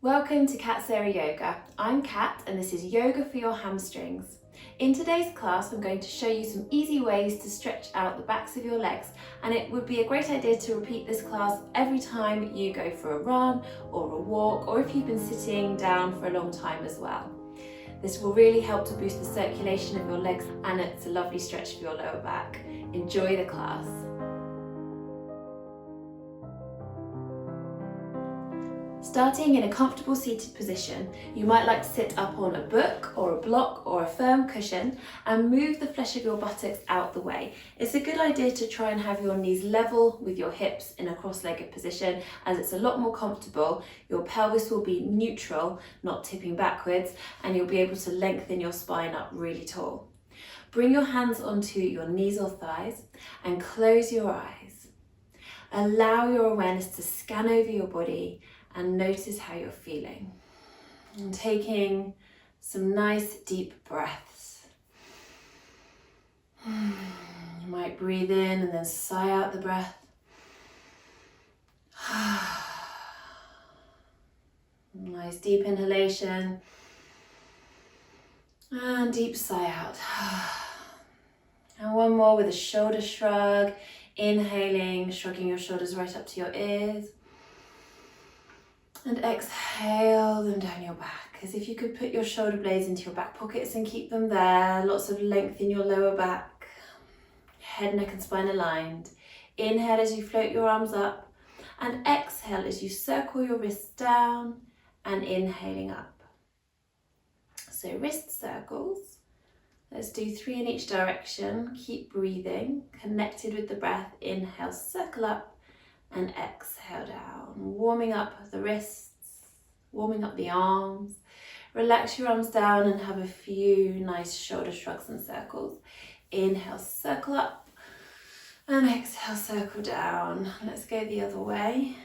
Welcome to Kat Sara Yoga. I'm Kat and this is yoga for your hamstrings. In today's class, I'm going to show you some easy ways to stretch out the backs of your legs, and it would be a great idea to repeat this class every time you go for a run or a walk, or if you've been sitting down for a long time as well. This will really help to boost the circulation of your legs, and it's a lovely stretch for your lower back. Enjoy the class. Starting in a comfortable seated position, you might like to sit up on a book or a block or a firm cushion and move the flesh of your buttocks out the way. It's a good idea to try and have your knees level with your hips in a cross-legged position, as it's a lot more comfortable. Your pelvis will be neutral, not tipping backwards, and you'll be able to lengthen your spine up really tall. Bring your hands onto your knees or thighs and close your eyes. Allow your awareness to scan over your body and notice how you're feeling. And taking some nice deep breaths. You might breathe in and then sigh out the breath. Nice deep inhalation and deep sigh out. And one more with a shoulder shrug. Inhaling, shrugging your shoulders right up to your ears. And exhale them down your back, as if you could put your shoulder blades into your back pockets and keep them there. Lots of length in your lower back. Head, neck and spine aligned. Inhale as you float your arms up, and exhale as you circle your wrists down and inhaling up. So wrist circles. Let's do 3 in each direction. Keep breathing, connected with the breath. Inhale, circle up. And exhale down, warming up the wrists, warming up the arms. Relax your arms down and have a few nice shoulder shrugs and circles. Inhale, circle up, and exhale, circle down. Let's go the other way.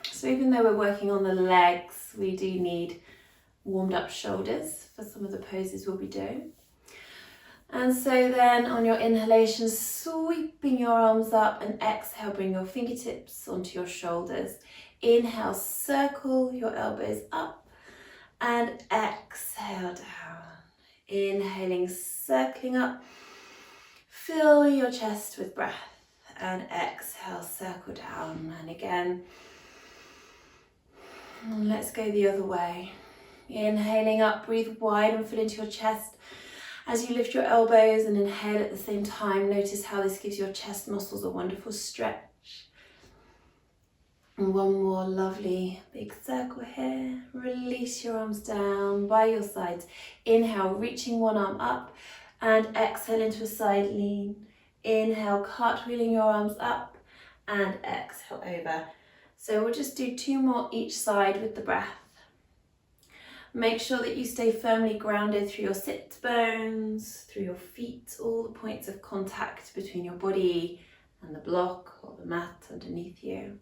So even though we're working on the legs, we do need warmed up shoulders for some of the poses we'll be doing. And so then on your inhalation, sweeping your arms up, and exhale, bring your fingertips onto your shoulders. Inhale, circle your elbows up, and exhale down. Inhaling, circling up, fill your chest with breath, and exhale, circle down. And again, let's go the other way. Inhaling up, breathe wide and fill into your chest. As you lift your elbows and inhale at the same time, notice how this gives your chest muscles a wonderful stretch. And one more lovely big circle here. Release your arms down by your sides. Inhale, reaching one arm up, and exhale into a side lean. Inhale, cartwheeling your arms up, and exhale over. So we'll just do 2 more each side with the breath. Make sure that you stay firmly grounded through your sit bones, through your feet, all the points of contact between your body and the block or the mat underneath you.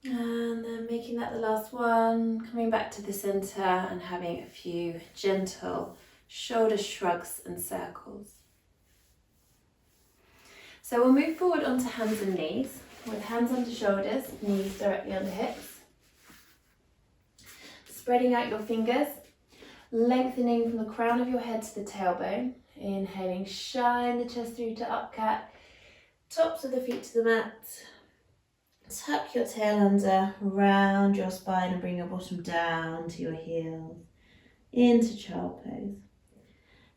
And then making that the last one, coming back to the center and having a few gentle shoulder shrugs and circles. So we'll move forward onto hands and knees, with hands under shoulders, knees directly under hips. Spreading out your fingers, lengthening from the crown of your head to the tailbone. Inhaling, shine the chest through to up cat, tops of the feet to the mat. Tuck your tail under, round your spine and bring your bottom down to your heels, into child pose.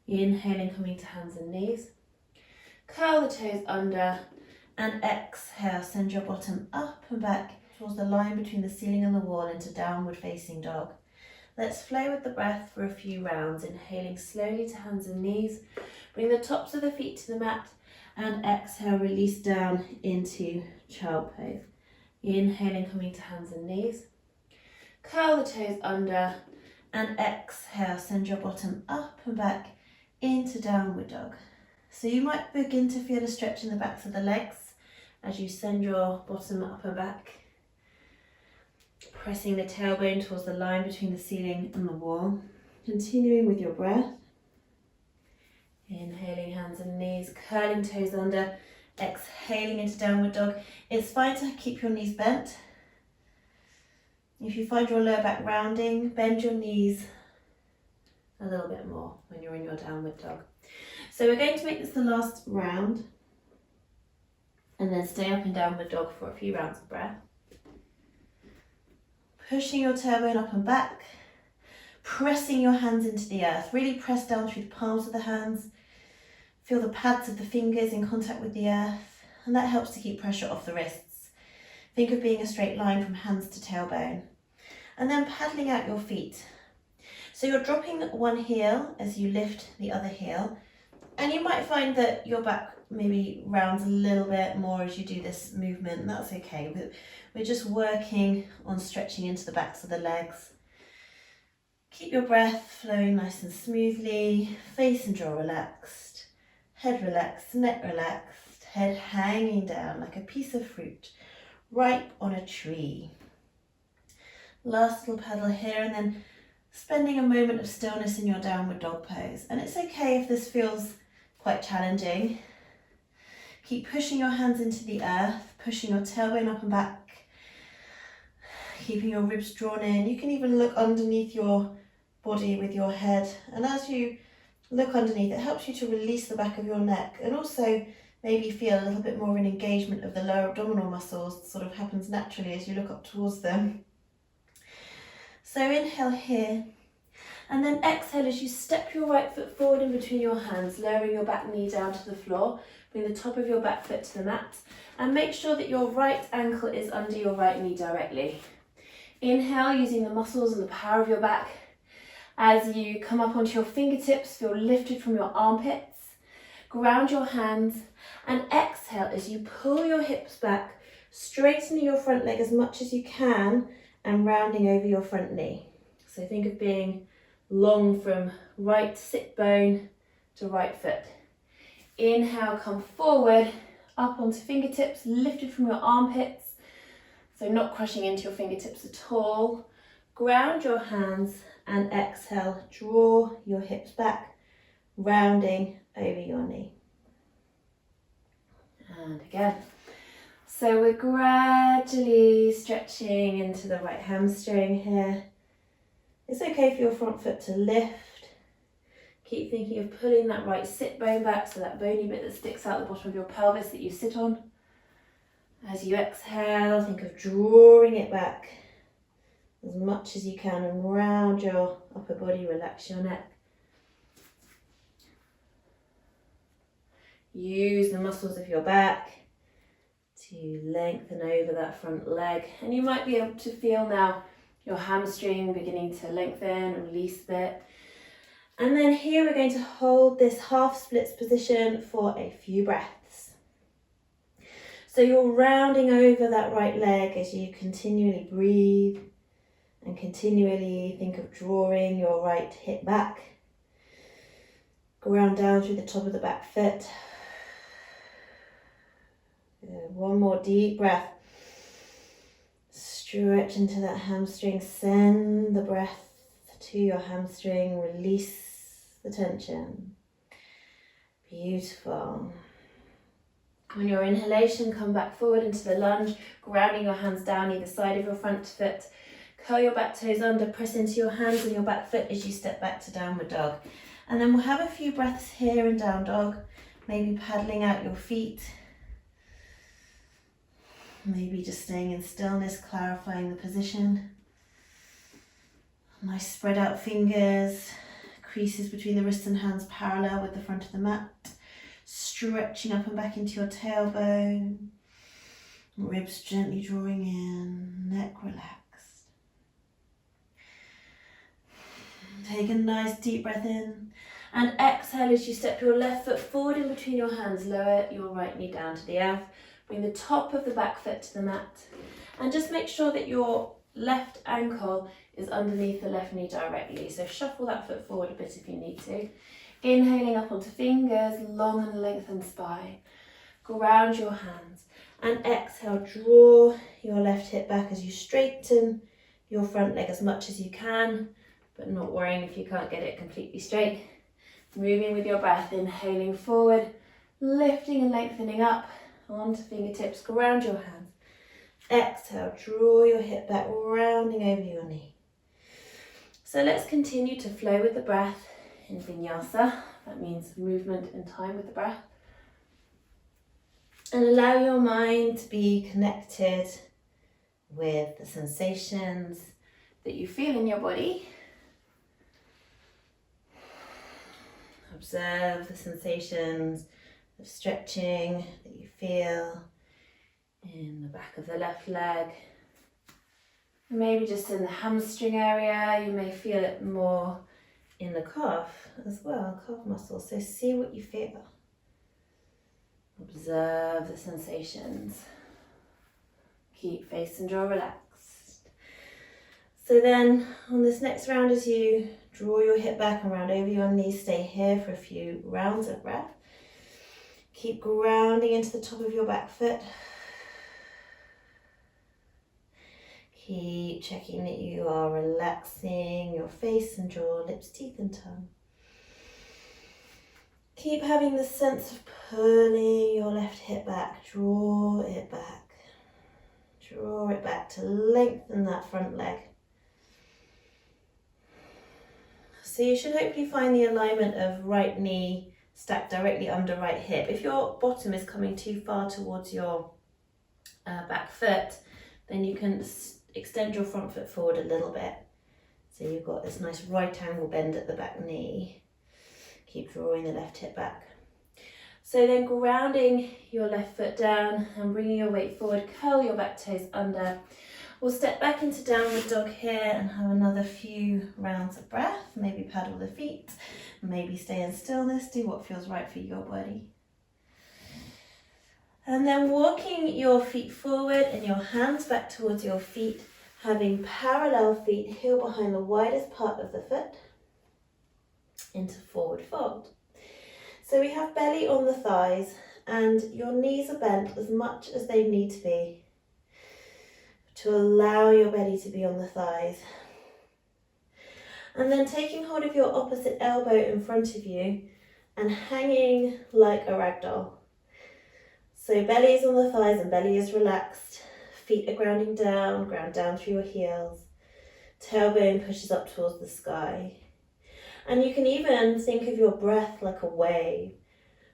Inhaling, coming to hands and knees. Curl the toes under, and exhale, send your bottom up and back towards the line between the ceiling and the wall into downward facing dog. Let's flow with the breath for a few rounds, inhaling slowly to hands and knees. Bring the tops of the feet to the mat, and exhale, release down into child pose. Inhaling, coming to hands and knees. Curl the toes under, and exhale, send your bottom up and back into downward dog. So you might begin to feel a stretch in the backs of the legs as you send your bottom up and back, pressing the tailbone towards the line between the ceiling and the wall. Continuing with your breath. Inhaling, hands and knees, curling toes under, Exhaling into downward dog. It's fine to keep your knees bent. If you find your lower back rounding, bend your knees a little bit more when you're in your downward dog. So we're going to make this the last round and then stay up in downward dog for a few rounds of breath. Pushing your tailbone up and back, pressing your hands into the earth. Really press down through the palms of the hands. Feel the pads of the fingers in contact with the earth, and that helps to keep pressure off the wrists. Think of being a straight line from hands to tailbone. And then paddling out your feet. So you're dropping one heel as you lift the other heel, and you might find that your back maybe rounds a little bit more as you do this movement, and that's okay. We're just working on stretching into the backs of the legs. Keep your breath flowing nice and smoothly, face and jaw relaxed, head relaxed, neck relaxed, head hanging down like a piece of fruit ripe on a tree. Last little paddle here, and then spending a moment of stillness in your downward dog pose. And it's okay if this feels quite challenging. Keep pushing your hands into the earth, pushing your tailbone up and back, keeping your ribs drawn in. You can even look underneath your body with your head. And as you look underneath, it helps you to release the back of your neck, and also maybe feel a little bit more of an engagement of the lower abdominal muscles. Sort of happens naturally as you look up towards them. So inhale here, and then exhale as you step your right foot forward in between your hands, lowering your back knee down to the floor. Bring the top of your back foot to the mat, and make sure that your right ankle is under your right knee directly. Inhale, using the muscles and the power of your back. As you come up onto your fingertips, feel lifted from your armpits. Ground your hands, and exhale as you pull your hips back, straightening your front leg as much as you can, and rounding over your front knee. So think of being long from right sit bone to right foot. Inhale, come forward, up onto fingertips, lifted from your armpits. So not crushing into your fingertips at all. Ground your hands, and exhale, draw your hips back, rounding over your knee. And again. So we're gradually stretching into the right hamstring here. It's okay for your front foot to lift. Keep thinking of pulling that right sit bone back, so that bony bit that sticks out the bottom of your pelvis that you sit on. As you exhale, think of drawing it back as much as you can, and round your upper body, relax your neck. Use the muscles of your back to lengthen over that front leg, and you might be able to feel now your hamstring beginning to lengthen and release a bit. And then here we're going to hold this half splits position for a few breaths. So you're rounding over that right leg as you continually breathe, and continually think of drawing your right hip back. Ground down through the top of the back foot. One more deep breath. Stretch into that hamstring. Send the breath to your hamstring. Release the tension. Beautiful. On your inhalation, come back forward into the lunge, grounding your hands down either side of your front foot. Curl your back toes under, press into your hands and your back foot as you step back to downward dog. And then we'll have a few breaths here in down dog, maybe paddling out your feet. Maybe just staying in stillness, clarifying the position. Nice spread out fingers, creases between the wrists and hands parallel with the front of the mat. Stretching up and back into your tailbone. Ribs gently drawing in, neck relaxed. Take a nice deep breath in, and exhale as you step your left foot forward in between your hands. Lower your right knee down to the earth. Bring the top of the back foot to the mat, and just make sure that your left ankle is underneath the left knee directly. So shuffle that foot forward a bit if you need to. Inhaling up onto fingers, long and lengthened spine. Ground your hands, and exhale, draw your left hip back as you straighten your front leg as much as you can, but not worrying if you can't get it completely straight. Moving with your breath, inhaling forward, lifting and lengthening up, onto fingertips, ground your hands. Exhale, draw your hip back, rounding over your knee. So let's continue to flow with the breath in vinyasa. That means movement in time with the breath. And allow your mind to be connected with the sensations that you feel in your body. Observe the sensations of stretching that you feel in the back of the left leg. Maybe just in the hamstring area, you may feel it more in the calf as well, calf muscle. So see what you feel. Observe the sensations. Keep face and jaw relaxed. So then on this next round, as you draw your hip back and round over your knees, stay here for a few rounds of breath. Keep grounding into the top of your back foot. Keep checking that you are relaxing your face and jaw, lips, teeth and tongue. Keep having the sense of pulling your left hip back. Draw it back. Draw it back to lengthen that front leg. So you should hopefully find the alignment of right knee stacked directly under right hip. If your bottom is coming too far towards your back foot, then you can extend your front foot forward a little bit. So you've got this nice right angle bend at the back knee. Keep drawing the left hip back. So then grounding your left foot down and bringing your weight forward, curl your back toes under. We'll step back into downward dog here and have another few rounds of breath. Maybe paddle the feet, maybe stay in stillness, do what feels right for your body. And then walking your feet forward and your hands back towards your feet, having parallel feet, heel behind the widest part of the foot, into forward fold. So we have belly on the thighs and your knees are bent as much as they need to be to allow your belly to be on the thighs. And then taking hold of your opposite elbow in front of you and hanging like a rag doll. So belly is on the thighs and belly is relaxed. Feet are grounding down, ground down through your heels. Tailbone pushes up towards the sky. And you can even think of your breath like a wave,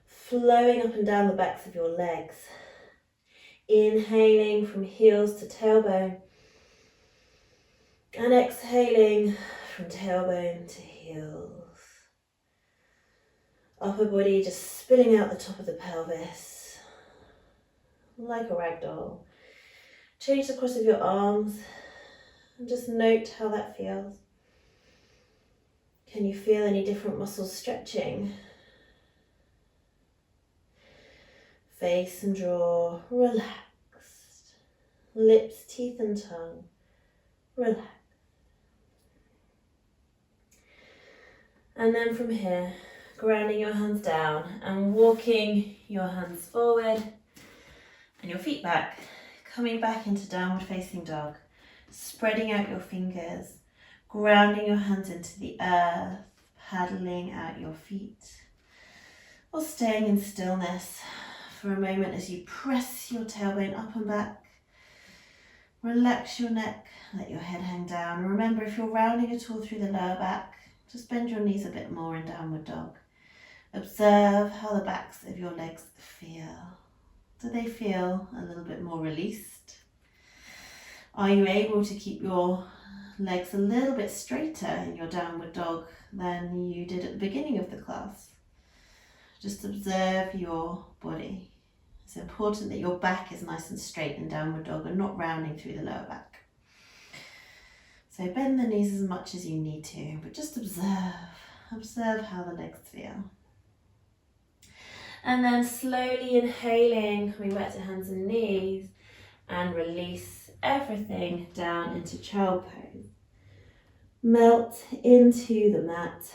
flowing up and down the backs of your legs. Inhaling from heels to tailbone. And exhaling from tailbone to heels. Upper body just spilling out the top of the pelvis, like a rag doll. Change the cross of your arms and just note how that feels. Can you feel any different muscles stretching? Face and jaw relaxed. Lips, teeth and tongue relaxed. And then from here, grounding your hands down and walking your hands forward and your feet back, coming back into downward facing dog, spreading out your fingers, grounding your hands into the earth, paddling out your feet, or staying in stillness for a moment as you press your tailbone up and back. Relax your neck, let your head hang down. Remember, if you're rounding at all through the lower back, just bend your knees a bit more in downward dog. Observe how the backs of your legs feel. Do they feel a little bit more released? Are you able to keep your legs a little bit straighter in your downward dog than you did at the beginning of the class? Just observe your body. It's important that your back is nice and straight in downward dog and not rounding through the lower back. So bend the knees as much as you need to, but just observe how the legs feel. And then slowly inhaling, coming back to hands and knees, and release everything down into child pose. Melt into the mat,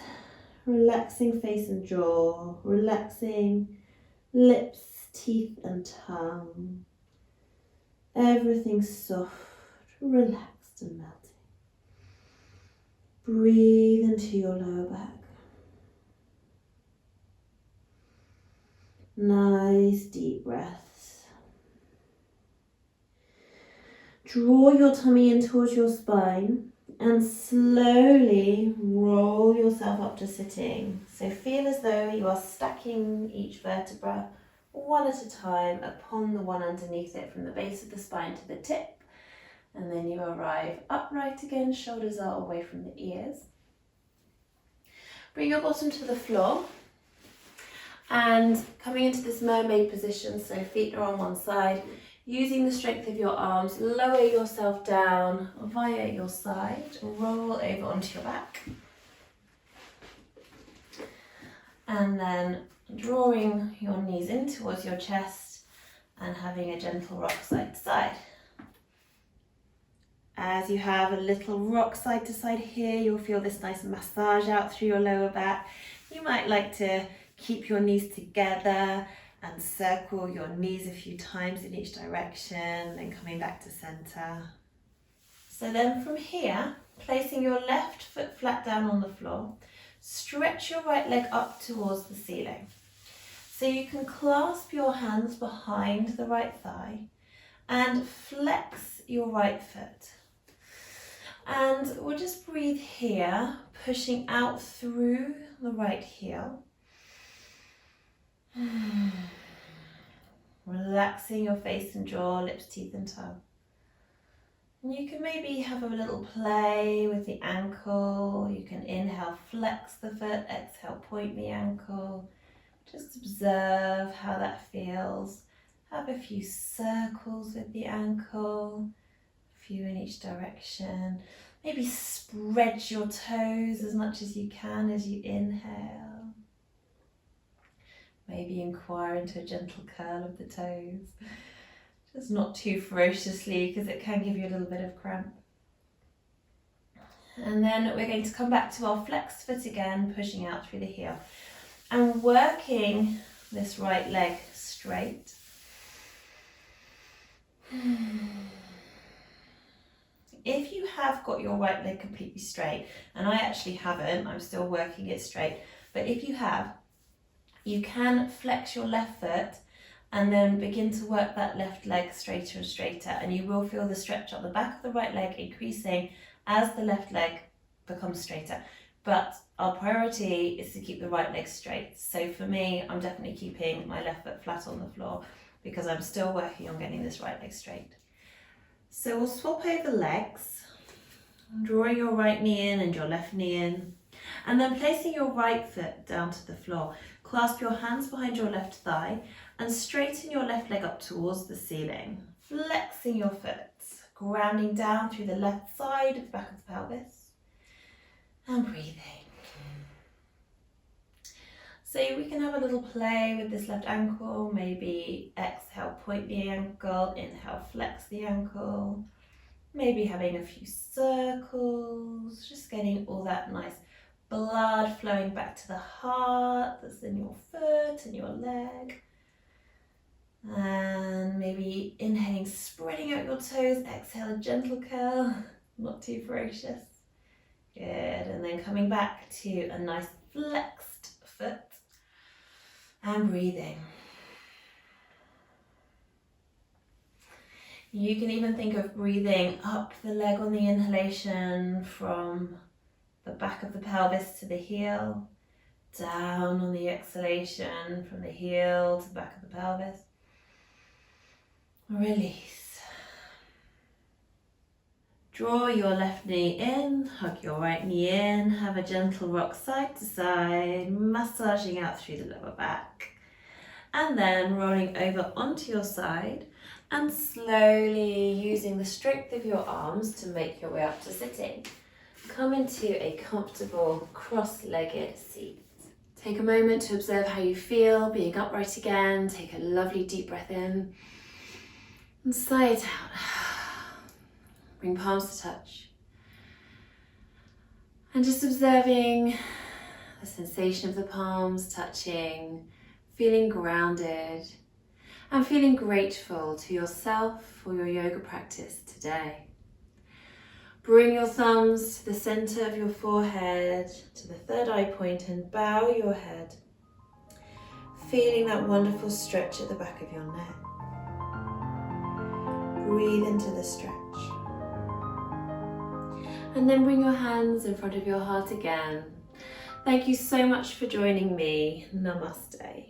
relaxing face and jaw, relaxing lips, teeth and tongue. Everything soft, relaxed and melting. Breathe into your lower back. Nice deep breaths. Draw your tummy in towards your spine and slowly roll yourself up to sitting. So feel as though you are stacking each vertebra one at a time upon the one underneath it from the base of the spine to the tip. And then you arrive upright again, shoulders are away from the ears. Bring your bottom to the floor and coming into this mermaid position, so feet are on one side. Using the strength of your arms, lower yourself down via your side, roll over onto your back. And then drawing your knees in towards your chest and having a gentle rock side to side. As you have a little rock side to side here, you'll feel this nice massage out through your lower back. You might like to keep your knees together and circle your knees a few times in each direction, then coming back to center. So then from here, placing your left foot flat down on the floor, stretch your right leg up towards the ceiling. So you can clasp your hands behind the right thigh and flex your right foot. And we'll just breathe here, pushing out through the right heel. Relaxing your face and jaw, lips, teeth and tongue. And you can maybe have a little play with the ankle. You can inhale, flex the foot, exhale, point the ankle. Just observe how that feels. Have a few circles with the ankle, a few in each direction. Maybe spread your toes as much as you can as you inhale. Maybe inquire into a gentle curl of the toes. Just not too ferociously because it can give you a little bit of cramp. And then we're going to come back to our flexed foot again, pushing out through the heel. And working this right leg straight. If you have got your right leg completely straight, and I actually haven't, I'm still working it straight, but if you have, you can flex your left foot and then begin to work that left leg straighter and straighter, and you will feel the stretch up the back of the right leg increasing as the left leg becomes straighter. But our priority is to keep the right leg straight. So for me, I'm definitely keeping my left foot flat on the floor because I'm still working on getting this right leg straight. So we'll swap over legs, drawing your right knee in and your left knee in, and then placing your right foot down to the floor. Clasp your hands behind your left thigh and straighten your left leg up towards the ceiling, flexing your foot, grounding down through the left side of the back of the pelvis, and breathing. So we can have a little play with this left ankle, maybe exhale, point the ankle, inhale, flex the ankle, maybe having a few circles, just getting all that nice blood flowing back to the heart that's in your foot and your leg. And maybe inhaling, spreading out your toes, exhale, a gentle curl, not too ferocious. Good, and then coming back to a nice flexed foot and breathing. You can even think of breathing up the leg on the inhalation from the back of the pelvis to the heel, down on the exhalation from the heel to the back of the pelvis. Release. Draw your left knee in, hug your right knee in, have a gentle rock side to side, massaging out through the lower back. And then rolling over onto your side and slowly using the strength of your arms to make your way up to sitting. Come into a comfortable cross-legged seat. Take a moment to observe how you feel being upright again. Take a lovely deep breath in and sigh it out. Bring palms to touch. And just observing the sensation of the palms touching, feeling grounded and feeling grateful to yourself for your yoga practice today. Bring your thumbs to the center of your forehead, to the third eye point, and bow your head, feeling that wonderful stretch at the back of your neck. Breathe into the stretch. And then bring your hands in front of your heart again. Thank you so much for joining me. Namaste.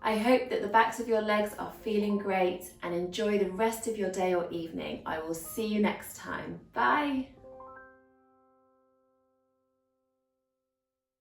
I hope that the backs of your legs are feeling great and enjoy the rest of your day or evening. I will see you next time. Bye.